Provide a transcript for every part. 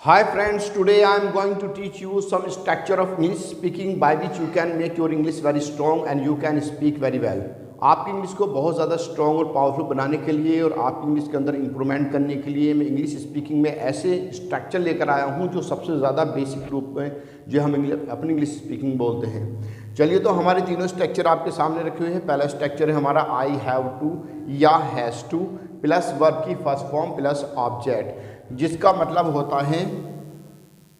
Hi friends, today I am going to teach you some structure of English speaking by which you can make your English very strong and you can speak very well. आपकी English को बहुत ज़्यादा strong और powerful बनाने के लिए और आपकी इंग्लिश के अंदर इम्प्रूवमेंट करने के लिए मैं इंग्लिश स्पीकिंग में ऐसे स्ट्रक्चर लेकर आया हूँ जो सबसे ज़्यादा बेसिक रूप में जो हम अपनी इंग्लिश स्पीकिंग बोलते हैं। चलिए तो हमारे तीनों स्ट्रक्चर आपके सामने रखे हुए हैं। पहला स्ट्रक्चर है हमारा आई हैव टू या हैज़ टू प्लस वर्ब की फर्स्ट फॉर्म प्लस ऑब्जेक्ट, जिसका मतलब होता है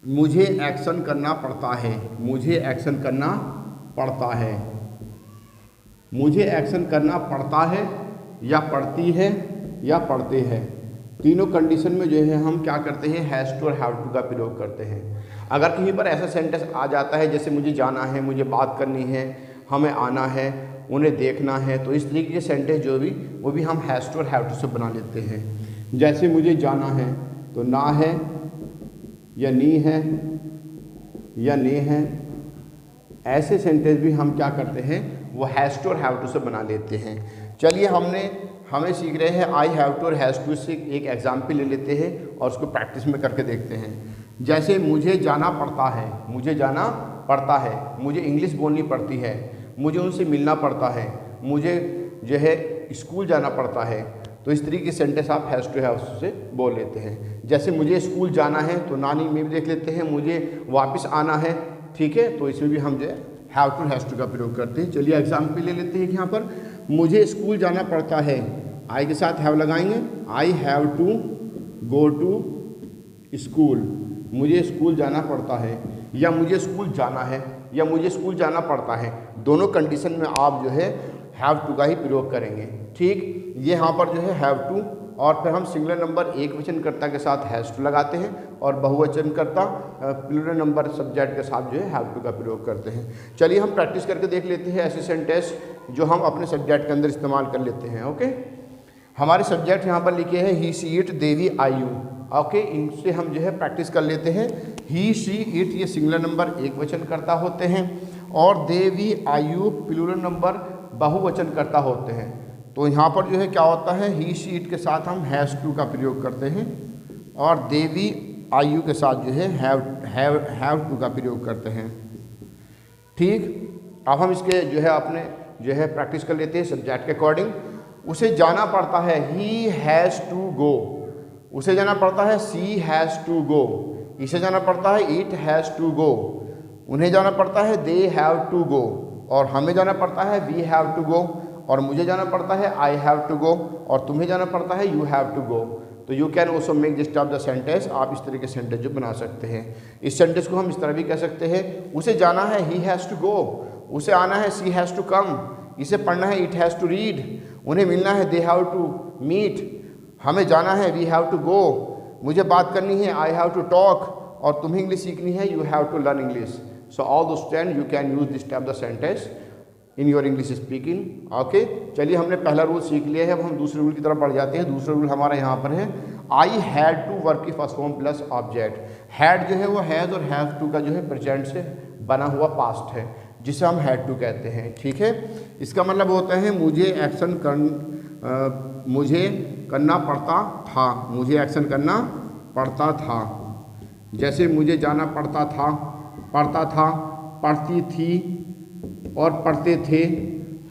मुझे एक्शन करना पड़ता है, मुझे एक्शन करना पड़ता है, मुझे एक्शन करना पड़ता है या पड़ती है या पढ़ते हैं। तीनों कंडीशन में जो है हम क्या करते हैं, हैज़ टू और हैव टू का प्रयोग करते हैं। अगर कहीं पर ऐसा सेंटेंस आ जाता है जैसे मुझे जाना है, मुझे बात करनी है, हमें आना है, उन्हें देखना है, तो इस तरीके के सेंटेंस जो भी वो भी हम हैज़ टू और हैव टू से बना लेते हैं। जैसे मुझे जाना है तो ना है या नी है या ने है, ऐसे सेंटेंस भी हम क्या करते हैं वो हैज़ टू और हैव टू से बना लेते हैं। चलिए हमें सीख रहे हैं आई हैव टू और हैज़ टू से एक एग्जाम्पल ले लेते हैं और उसको प्रैक्टिस में करके देखते हैं। जैसे मुझे जाना पड़ता है, मुझे जाना पड़ता है, मुझे इंग्लिश बोलनी पड़ती है, मुझे उनसे मिलना पड़ता है, मुझे जो है स्कूल जाना पड़ता है, तो इस तरीके के सेंटेंस आप हैज़ टू हैव टू से बोल लेते हैं। जैसे मुझे स्कूल जाना है तो नानी में भी देख लेते हैं, मुझे वापस आना है, ठीक है, तो इसमें भी हम जो है हैव टू हैज़ टू का प्रयोग करते हैं। चलिए एग्जाम्पल ले लेते हैं कि यहाँ पर मुझे स्कूल जाना पड़ता है, आई के साथ हैव लगाएंगे, I have to go to school, मुझे स्कूल जाना पड़ता है या मुझे स्कूल जाना है या मुझे स्कूल जाना पड़ता है, दोनों कंडीशन में आप जो है हैव टू का ही प्रयोग करेंगे। ठीक, ये यहाँ पर जो है हैव टू और फिर हम सिंगुलर नंबर एक वचनकर्ता के साथ हैज़ टू लगाते हैं और बहुवचनकर्ता प्लूरल नंबर सब्जेक्ट के साथ जो है हैव टू का प्रयोग करते हैं। चलिए हम प्रैक्टिस करके देख लेते हैं ऐसे सेंटेंस जो हम अपने सब्जेक्ट के अंदर इस्तेमाल कर लेते हैं। ओके, हमारे सब्जेक्ट यहाँ पर लिखे हैं ही सी इट देवी आयु। ओके, इनसे हम जो है प्रैक्टिस कर लेते हैं। ही सी इट ये सिंगुलर नंबर एक वचनकर्ता होते हैं और देवी आयु प्लूरल नंबर बहुवचनकर्ता होते हैं। तो यहाँ पर जो है क्या होता है, ही सी इट के साथ हम हैज़ टू का प्रयोग करते हैं और देवी आयु के साथ जो है हैव टू का प्रयोग करते हैं। ठीक, अब हम इसके जो है अपने जो है प्रैक्टिस कर लेते हैं सब्जेक्ट के अकॉर्डिंग। उसे जाना पड़ता है, ही हैज़ टू गो, उसे जाना पड़ता है, सी हैज़ टू गो, इसे जाना पड़ता है, इट हैज़ टू गो, उन्हें जाना पड़ता है, दे हैव टू गो, और हमें जाना पड़ता है, वी हैव टू गो, और मुझे जाना पड़ता है, आई हैव टू गो, और तुम्हें जाना पड़ता है, यू हैव टू गो। तो you can also make this type the sentence, आप इस तरह के सेंटेंस जो बना सकते हैं। इस सेंटेंस को हम इस तरह भी कह सकते हैं, उसे जाना है, ही हैज़ टू गो, उसे आना है, सी हैज़ टू कम, इसे पढ़ना है, इट हैज़ टू रीड, उन्हें मिलना है, दे हैव टू मीट, हमें जाना है, वी हैव टू गो, मुझे बात करनी है, आई हैव टू टॉक, और तुम्हें इंग्लिश सीखनी है, you have to learn English. So all those 10 you can use this type the sentence in your English speaking. Okay, चलिए हमने पहला रूल सीख लिया है, अब हम दूसरे रूल की तरफ बढ़ जाते हैं। दूसरा रूल हमारा यहाँ पर है, आई हैड टू वर्ब की first form plus object. Had जो है वो हैज़ और हैव टू का जो है प्रेजेंट से बना हुआ पास्ट है, जिसे हम हैड टू कहते हैं। ठीक है, इसका मतलब होता है मुझे मुझे करना पड़ता था, मुझे एक्शन करना पड़ता था। जैसे मुझे जाना पड़ता था, पढ़ता था, पढ़ती थी और पढ़ते थे,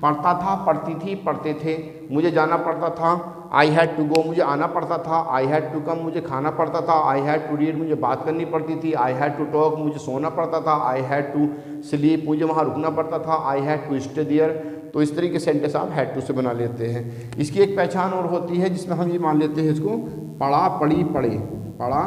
पढ़ता था, पढ़ती थी, पढ़ते थे, मुझे जाना पड़ता था, आई हैड टू गो, मुझे आना पड़ता था, आई हैड टू कम, मुझे खाना पड़ता था, आई हैड टू रीड, मुझे बात करनी पड़ती थी, आई हैड टू टॉक, मुझे सोना पड़ता था, आई हैड टू स्लीप, मुझे वहाँ रुकना पड़ता था, I had to stay there. तो इस तरीके के सेंटेंस आप हैड टू से बना लेते हैं। इसकी एक पहचान और होती है जिसमें हम ये मान लेते हैं इसको पढ़ा पढ़ी पढ़े, पढ़ा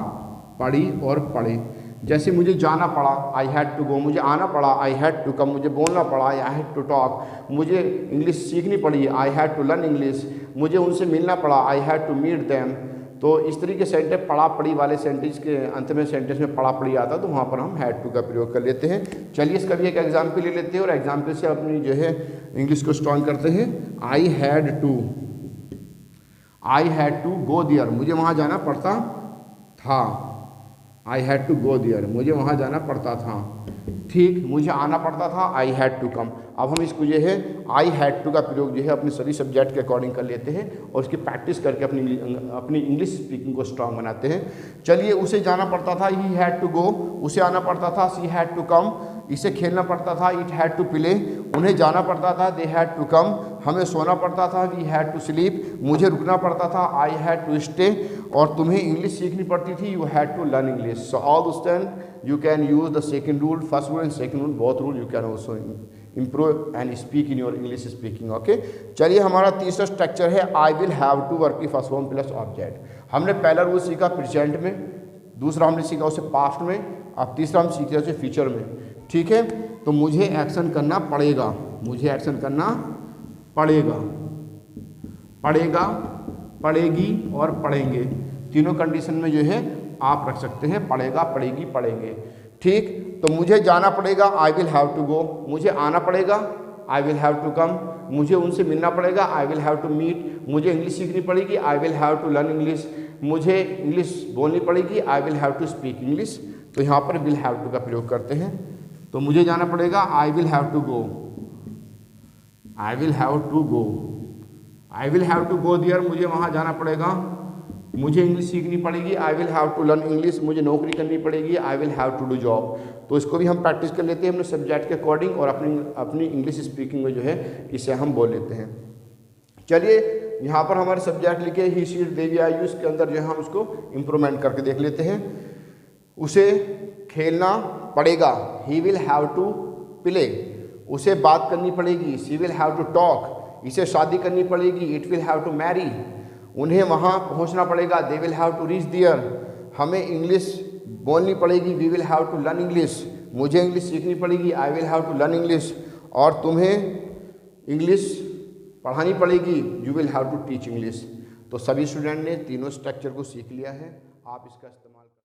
पढ़ी और पढ़े। जैसे मुझे जाना पड़ा, आई हैड टू गो, मुझे आना पड़ा, आई हैड टू कम, मुझे बोलना पड़ा, आई हैड टू टॉक, मुझे इंग्लिश सीखनी पड़ी, I had to learn English, मुझे उनसे मिलना पड़ा, I had to meet them. तो इस तरीके से सेंटेंस पढ़ा पढ़ी वाले सेंटेंस के अंत में सेंटेंस में पढ़ा पढ़ी आता, तो वहाँ पर हम हैड टू का प्रयोग कर लेते हैं। चलिए इसका भी एक एग्जाम्पल ले लेते हैं और एग्जाम्पल से अपनी जो है इंग्लिश को स्ट्रॉन्ग करते हैं। I had to go there, मुझे वहाँ जाना पड़ता था, I had to go there, मुझे वहाँ जाना पड़ता था। ठीक, मुझे आना पड़ता था, आई हैड टू कम। अब हम इसको जो है आई हैड टू का प्रयोग जो है अपने सभी सब्जेक्ट के अकॉर्डिंग कर लेते हैं और उसकी प्रैक्टिस करके अपनी इंग्लिश स्पीकिंग को स्ट्रांग बनाते हैं। चलिए, उसे जाना पड़ता था, ही हैड टू गो, उसे आना पड़ता था, सी हैड टू कम, इसे खेलना पड़ता था, इट हैड टू प्ले, उन्हें जाना पड़ता था, दे हैड टू कम, हमें सोना पड़ता था, वी हैड टू स्लीप, मुझे रुकना पड़ता था, आई हैड टू स्टे, और तुम्हें इंग्लिश सीखनी पड़ती थी, you had to learn English. So all this time you can use the second rule, first rule and second rule, both rule you can also improve and speak in your English speaking. Okay, चलिए, हमारा तीसरा structure है I will have to verb की first form plus object. हमने पहला rule सीखा present में, दूसरा हमने सीखा उसे पास्ट में, अब तीसरा हम सीख रहे उसे फ्यूचर में। ठीक है, तो मुझे एक्शन करना पड़ेगा, मुझे एक्शन करना पड़ेगा, पड़ेगा, पड़ेगी और पढ़ेंगे, तीनों कंडीशन में जो है आप रख सकते हैं, पढ़ेगा, पढ़ेगी, पढ़ेंगे। ठीक, तो मुझे जाना पड़ेगा, I will have to go, मुझे आना पड़ेगा, I will have to come, मुझे उनसे मिलना पड़ेगा, I will have to meet, मुझे इंग्लिश सीखनी पड़ेगी, I will have to learn English, मुझे इंग्लिश बोलनी पड़ेगी, I will have to speak English. तो यहाँ पर विल हैव टू का प्रयोग करते हैं। तो मुझे जाना पड़ेगा, I will have to go, I will have to go, I will have to go there, मुझे वहाँ जाना पड़ेगा, मुझे इंग्लिश सीखनी पड़ेगी, I will have to learn English, मुझे नौकरी करनी पड़ेगी, I will have to do job. तो इसको भी हम प्रैक्टिस कर लेते हैं अपने सब्जेक्ट के अकॉर्डिंग और अपनी इंग्लिश स्पीकिंग में जो है इसे हम बोल लेते हैं। चलिए, यहाँ पर हमारे सब्जेक्ट लिखे he she it they we are you, इसके अंदर जो है हम उसको इम्प्रूवमेंट करके देख लेते हैं। उसे खेलना पड़ेगा, he will have to play, उसे बात करनी पड़ेगी, she will have to talk, इसे शादी करनी पड़ेगी, it will have to marry, उन्हें वहाँ पहुँचना पड़ेगा, they will have to reach there, हमें इंग्लिश बोलनी पड़ेगी, we will have to learn English, मुझे इंग्लिश सीखनी पड़ेगी, I will have to learn English, और तुम्हें इंग्लिश पढ़ानी पड़ेगी, you will have to teach English. तो सभी स्टूडेंट ने तीनों स्ट्रक्चर को सीख लिया है, आप इसका इस्तेमाल